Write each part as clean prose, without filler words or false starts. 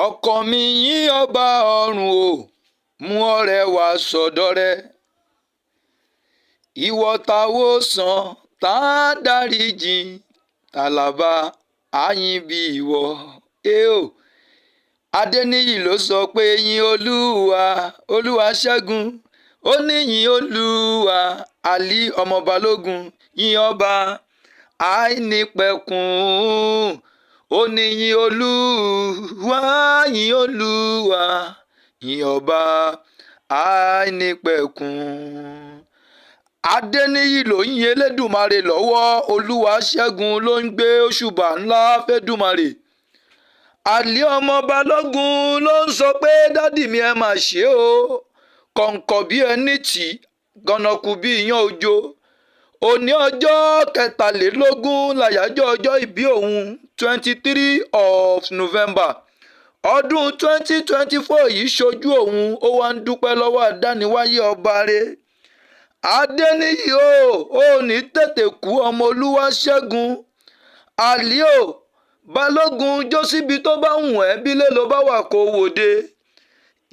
ọkàn mi yìn ọba ọ̀run o, mú ọrẹ wá sọ́dọ̀ rẹ. Ìwọ táwo sàn tá a dáríjì, tàlàbà àyìn bí ìwọ. Adéníyì ló sọ pé yìn Olúwa, Olúwa ṣẹ́gun. Ó ní yìn Olúwa, Àlí ọmọ Balógun, yìn ọba àìnípẹ̀kun. Ó ní yìn Olúwa, yìn Olúwa, yìn ọba àìnípẹ̀kun. Adéníyì ló ń yin Elédùmarè lọ́wọ́, Olúwa ṣẹ́gun ló ń gbé òṣùbà ńlá f'Èdùmarè. Àlí ọmọ Balógun ló ń sọ pé dádì mi ẹ mà ṣe o, kọ̀ǹkọ̀ bí ẹni tì, gànàkù bí iyán òjò. Òní ọjọ́ kẹtàlélógún làyájọ́ ọjọ́ ìbí òun, 23 of November ọdún 2024 yìí ṣojú òun, ó wá ń dúpẹ́ lọ́wọ́ àdániwáyé ọba rẹ̀. Adéníyì ò ní tètè kú, ọmọ Olúwa ṣẹ́gun. Àlí Balógun jó síbi tó bá wù ẹ́, bílé ló bá wà kó wòde,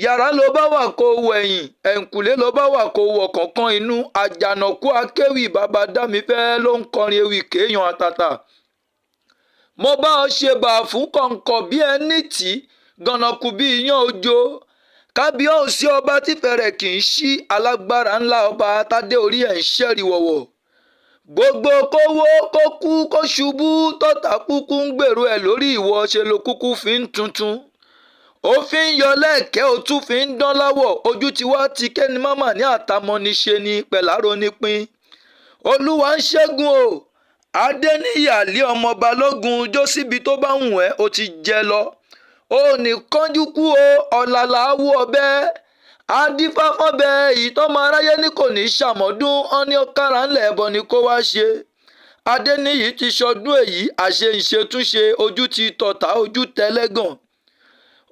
yàrá ló bá wà kó wẹ̀yìn, ẹ̀ǹkùlé ló bá wà kó wọ̀ kọ̀ọ̀kan inú. Àjànàkú akéwì bàbá Dámifẹ́ ló ń kọrin ewì kéèyàn àtàtà. Mo bá ọ ṣe bà fún kọ̀ǹkọ̀ bí ẹni tì, gànàkú bí iyán òjò. Kábíyèsí ọba tí fẹ̀rẹ̀ kì í ṣí, alágbára ńlá ọba tádé orí ẹ̀ ń ṣẹ́rí wọ̀wọ̀. Gbogbo kówó kó kú kó ṣubú, tọ́ta kúkú ń gbèrò ẹ̀ lórí ìwọ, ṣe ló kúkú fi ń tuntun. Ó fi ń yọ lẹ́ẹ̀kẹ́, ó tún fi ń dán láwọ̀. Ojú ti wá ti kẹ́ni mámà ní àtàmọ́niṣe ni pẹ̀láro nípín. Olúwa ń ṣẹ́gun o. Adéníyì Àlí ọmọ Balógun jó síbi tó bá wù ẹ́, ó ti jẹ lọ. Ó ní kánjú kú o, ọ̀làlà wú ọbẹ̀. Adífáfọ́bẹ̀ èyí tọ́mọ aráyé ní kò ní ṣàmọ́dún, ọ́n ní ọ̀kára ńlẹ̀ ẹbọ ni kó wá ṣe. Adéníyì ti ṣọdún èyí, àṣe ìṣetúnṣe, ojú ti tọ̀tá, ojú tẹlẹ́gàn.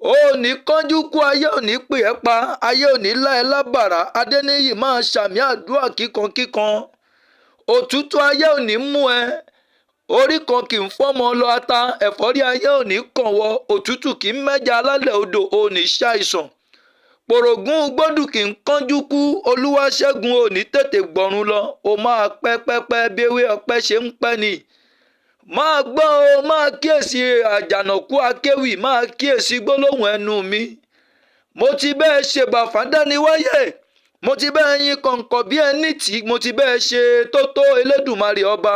Ó ní kánjú kú, ayé ò ní pè ẹ́ pa, ayé ò ní lá ẹ lábàrá. Adéníyì máa ṣàmì àdúrà kíkankíkan. Òtútù ayé ò ní mú ẹ, orí kan kì í fọ́mọ lọ ata, ẹ̀fọ́rí ayé ò ní kàn wọ́, òtútù kì í mẹ́ja alálẹ̀ odò, ò ní ṣàìsàn. Pòrògún gbọ́dù kì í kánjú kú, Olúwa ṣẹ́gun ò ní tètè gbọ̀run lọ. Ó máa pẹ́ bí ewé ọ̀pẹ ṣe ń pẹ́ ni. Máa gbọ́ o, máa kíyèsí àjànàkú akéwì, máa kíyèsí gbólóhùn ẹnu mi. Mo ti bẹ́ẹ̀ ṣe bà f'Ádániwáyé, mo ti bẹ́ẹ̀ yin kọ̀ǹkọ̀ bí ẹni tì, mo ti bẹ́ẹ̀ ṣe tótó Elédùmarè ọba.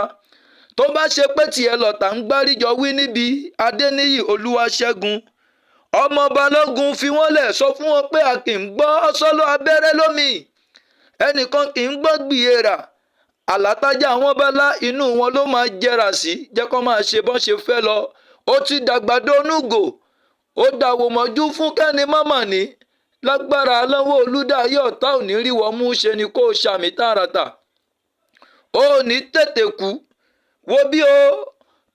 Tó bá ṣe pé tiẹ̀ lọ̀tá ń gbáríjọ wí níbi, Adéníyì Olúwa ṣẹ́gun ọmọ Balógun fi wọ́n lẹ̀, sọ fún wọn pé a kì í gbọ́ sọ́lọ́ abẹ́rẹ́ lómi, ẹnìkan kì í gbọ́ gbìyèrà. Àlátájà àwọn bálá inú wọn ló máa jẹrà sí, jẹ́ kó máa ṣe bọ́n ṣe fẹ́ lọ. Ó ti dàgbàdo onúgò, ó dàwò mọ́jú fún kẹ́ni mámà ní. Lágbára lọ́wọ́ Olúdáyé ọ̀tá ò ní rí wọ́n mú, ṣe ni kó ṣàmì tààràtà. Ó ní tètè kú, wo bí o,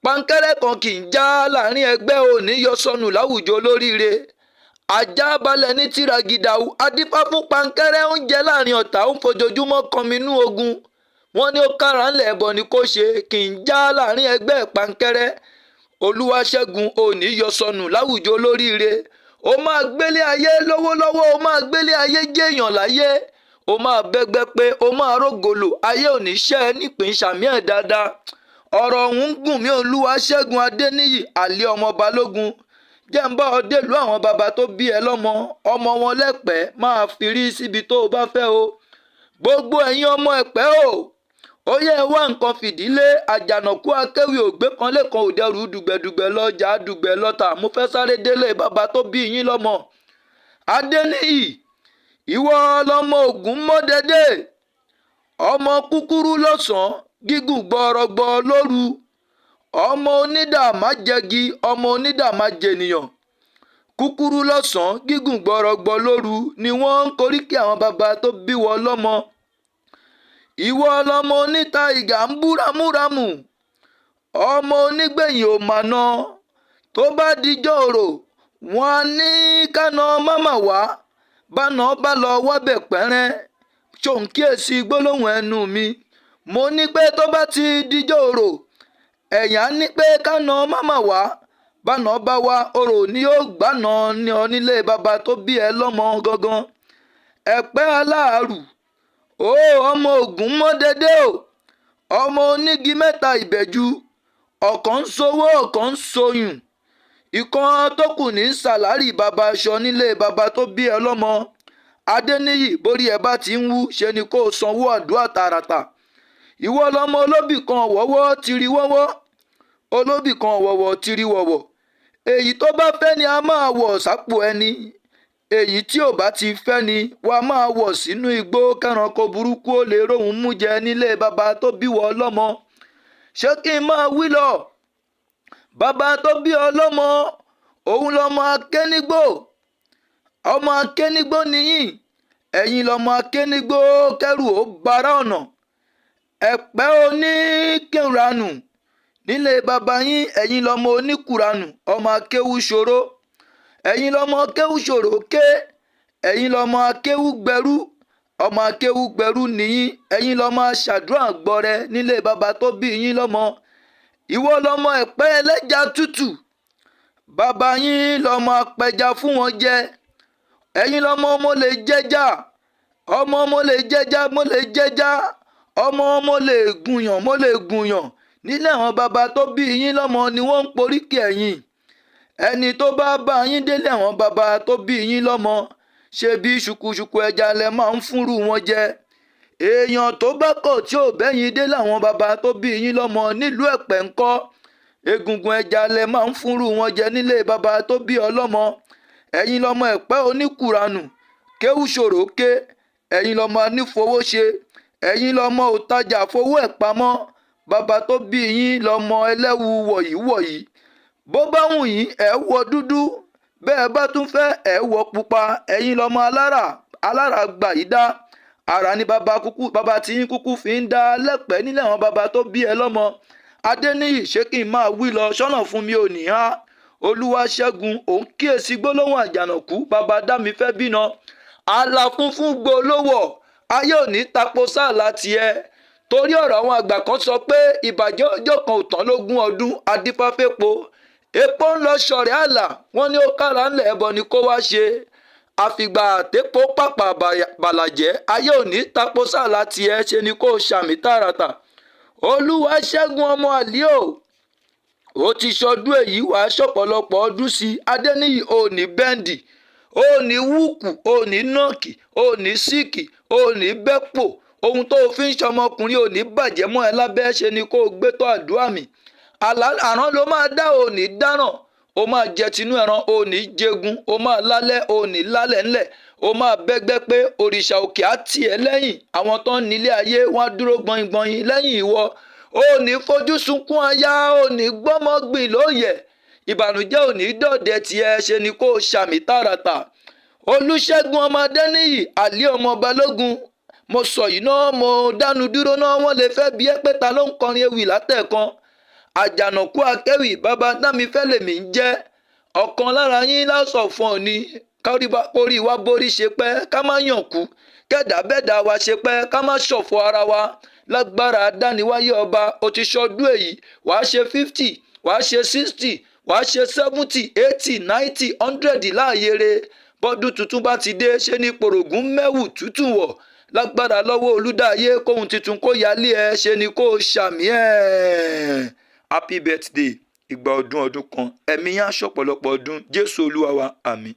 pankẹ́rẹ́ kan kì í já láàrin ẹgbẹ́, ò ní yọ sọnù láwùjọ olóríire. Ajá balẹ̀ ní tìragìdà, adífá fún pankẹ́rẹ́, oúnjẹ láàrin ọ̀tá, ó ń fojoojúmọ́ kọminú ogun. Wọ́n ní ó kára ńlẹ̀ ẹbọ ni kó ṣe, kì í já láàrin ẹgbẹ́ pankẹ́rẹ́. Olúwa ṣẹ́gun ò ní yọ sọnù láwùjọ olóríire. Ó máa gbélé ayé lọ́wọ́lọ́wọ́, ó máa gbélé ayé jẹ́yàn láyé. Ó máa bẹ́gbẹ́ pé, ó máa rógòlò, ayé ò ní ṣẹ́ ẹ nípìn, ṣàmì ẹ̀ dáadáa. Ọ̀rọ̀ ọ̀hún gùn mí, Olúwa ṣẹ́gun Adéníyì Àlí ọmọ Balógun. Jẹ́ ń bá ọ délùú àwọn baba tó bí ẹ lọ́mọ, ọmọ wọn lẹ́pẹ́ máa fi rí síbi tó o bá fẹ́ o. Gbogbo ẹ̀yin ọmọ ẹ̀pẹ́ o, ó yẹ wá nǹkan fìdílé. Àjànàkú akéwì ògbé kan lẹ́kan òdẹrù dùgbẹ̀dùgbẹ̀ lọ́jà dùgbẹ̀ lọ́tà. Mo fẹ́ sáré délé bàbá tó bí yín lọ́mọ. Adéníyì, ìwọ lọmọ Ògún mọ́dẹ́dẹ́, ọmọ kúkúrú lọ́sàn-án, gígùn gbọrọgbọ lóru. Ọmọ onídà má jẹgi, ọmọ onídà má jẹnìyàn. Kúkúrú lọ́sàn-án, gígùn gbọrọgbọ lóru ni wọ́n ń koríkì àwọn baba tó bí wọ́n lọ́mọ. Ìwọ lọmọ oníta ìgà ń bú ramúramù, ọmọ onígbẹ̀yìn ò mànà. Tó bá dijọ́ òrò, wọn á ní kánà mámà wá, báná bá lọ wábẹ̀ pẹ́rẹ́. Ṣòǹkíyèsí gbólóhùn ẹnu mi. Mo ní pé tó bá ti dijọ́ òrò, ẹ̀yà ní pé kánà mámà wá, báná bá wá orò ni yóò gbàná ní ọ nílé baba tó bí ẹ lọ́mọ gangan. ẹ̀pẹ́ aláàrù ó ọmọ ògún mọ́dédé o ọmọ onígi mẹ́ta ìbẹ̀jú ọ̀kan ń sowó ọ̀kan ń soyùn ìkan tó kù ní sàlárì baba aṣọ nílé baba tó bí ẹ lọ́mọ. Adéníyì borí ẹ bá ti ń wú ṣe ni kó sanwó àdúrà tààràtà. ìwọ lọmọ olóbì kan wọ́wọ́ tiri wọ́wọ́ olóbì kan wọ̀wọ̀ tiri wọ̀wọ̀. èyí tó bá fẹ́ ni a máa wọ̀ sápò ẹni èyí tí ò bá ti fẹ́ ni wàá máa wọ̀ sínú igbó kẹranko burúkú ó lè róhun mú jẹ nílé baba tó bí wọ lọ́mọ. ṣé kí n máa wí lọ? baba tó bí ọ lọ́mọ òun lọmọ akénígbò. ọmọ akénígbò nìyí ẹ̀yin lọmọ akénígbò kẹrù ó bara ọ̀nà. ẹ̀pẹ́ oníkìranù nílé baba yín ẹ̀yin lọmọ oníkùranù ọmọ akéwú ṣòro. ẹ̀yin lọmọ akéwú ṣòro ké ẹ̀yin lọmọ akéwú gbẹrú ọmọ akéwú gbẹrú nìyí ẹ̀yin lọmọ aṣàdúrà gbọrẹ nílé baba tó bí yín lọ́mọ. ìwọ lọmọ ẹ̀pẹ́ ẹlẹ́ja tútù baba yín lọmọ apẹja fún wọn jẹ. ẹ̀yin lọmọ mo lè jẹjà ọmọ mo lè jẹjà mo lè jẹjà ọmọ mo lè gùnyàn mo lè gùnyàn nílé àwọn baba tó bí yín lọ́mọ ni wọ́n ń poríkì ẹ̀yìn. ẹni tó bá bá yín délé àwọn baba tó bí yín lọ́mọ ṣe bí ṣùkùṣùkù ẹja lẹ máa ń fúnrú wọn jẹ. èèyàn tó bá kọ̀ tí ò bẹ́yìn délé àwọn baba tó bí yín lọ́mọ nílùú ẹ̀pẹ́ ńkọ́ egungun ẹja lẹ máa ń fúnrú wọn jẹ nílé baba tó bí ọ lọ́mọ. ẹ̀yin lọmọ ẹ̀pẹ́ oníkùranù kéwú ṣòro ké ẹ̀yin lọmọ anífowó ṣe ẹ̀yin lọmọ òtajà fowó ẹ̀ pamọ́. baba tó bí yín lọmọ ẹlẹ́wu wọ̀yí bó bá wù yín ẹ wọ dúdú bẹ́ẹ̀ bá tún fẹ́ ẹ wọ pupa. ẹ̀yin lọmọ alára gbà yí dá ara ní baba tí yín kúkú fi ń dá lẹ́pẹ́ nílẹ̀ àwọn baba tó bí ẹ lọ́mọ. Adéníyì ṣé kí n máa wí lọ sọ́nà fún mi ò ní há. Olúwaṣẹ́gun òun kíyèsí gbólóhùn àjànàkú baba dá mi fẹ́ bínà. àlà funfun gbólówó ayé ò ní tapo sáàlà tiẹ̀ torí ọ̀rọ̀ àwọn àgbà kan sọ pé ìbàjẹ́ ọjọ́ kan ò tán lógún ọdún adífáfẹ́po epo ń lọ ṣọ̀rẹ́ àlà wọ́n ní ó kára ńlẹ̀ ẹbọ ni kó wá ṣe. àfìgbà àtẹ́pọ̀ pàpà bàlàjẹ́ ayé ò ní tapo sáàlà tiẹ̀ ṣe ni kó ṣàmì tààràtà. Olúwaṣẹ́gun ọmọ àlíò ó ti ṣọdún èyí wàá ṣọ̀pọ̀lọpọ̀ ọdún sí. Adéníyì ò ní bẹ́ǹdì ò ní wúkù ò ní nọ́ọ̀kì ò ní síìkì ò ní bẹ́pò ohun tó fi ń ṣọmọkùnrin ò ní bàjẹ́ mọ́ ẹ lábẹ́ ṣe ni kó o gbé tó àdúrà mi. àrán ló máa dá ò ní dáràn ó máa jẹ tinú ẹran ò ní jẹgun ó máa lálẹ́ ò ní lálẹ́ ńlẹ̀ ó máa bẹ́gbẹ́ pé òrìṣà òkè á tì ẹ́ lẹ́yìn àwọn tó ń nílé ayé wọn á dúró gbọ̀ngbọ̀n lẹ́yìn ìwọ. ò ní fojú sunkún aya ò ní gbọ́mọgbìn lóye ìbànújẹ́ ò ní dọ̀dẹ̀ tiẹ̀ ṣe ni kó o ṣàmì tààràtà. Olúṣẹ́gun ọmọ Adéníyì àlí ọmọ Balógun mo sọ yìí náà mo dánu dúró náà wọ́n lè fẹ́ bí ẹ pé ta ló ń kọrin ewì látẹ̀kan. àjànàkú akẹ́wì bàbá dámifẹ́ lèmi ń jẹ́ ọ̀kan lára yín lásọ̀ fún ọ ni kórí wa borí ṣe pẹ́ ká má yàn kú kẹ́dà bẹ́ẹ̀dá wa ṣe pẹ́ ká má ṣọ̀fọ̀ ara wa lágbára dániwáyé ọba. o ti ṣọdún èyí wàá ṣe 50 wàá ṣe 60 wàá ṣe 70 80 90 100 láàyèrè bọ́dún tuntun bá ti dé ṣe ní pòrògùn mẹ́wù tútù wọ̀ lágbára lọ́wọ́ olùdáyé kóhun tuntun kó yálé ẹ ṣe ni kó ṣàmì ẹ̀. Happy birthday ìgbà ọdún kan ẹ̀mí yá ṣọ̀pọ̀lọpọ̀ ọdún Jésù Olúwa wa àmín.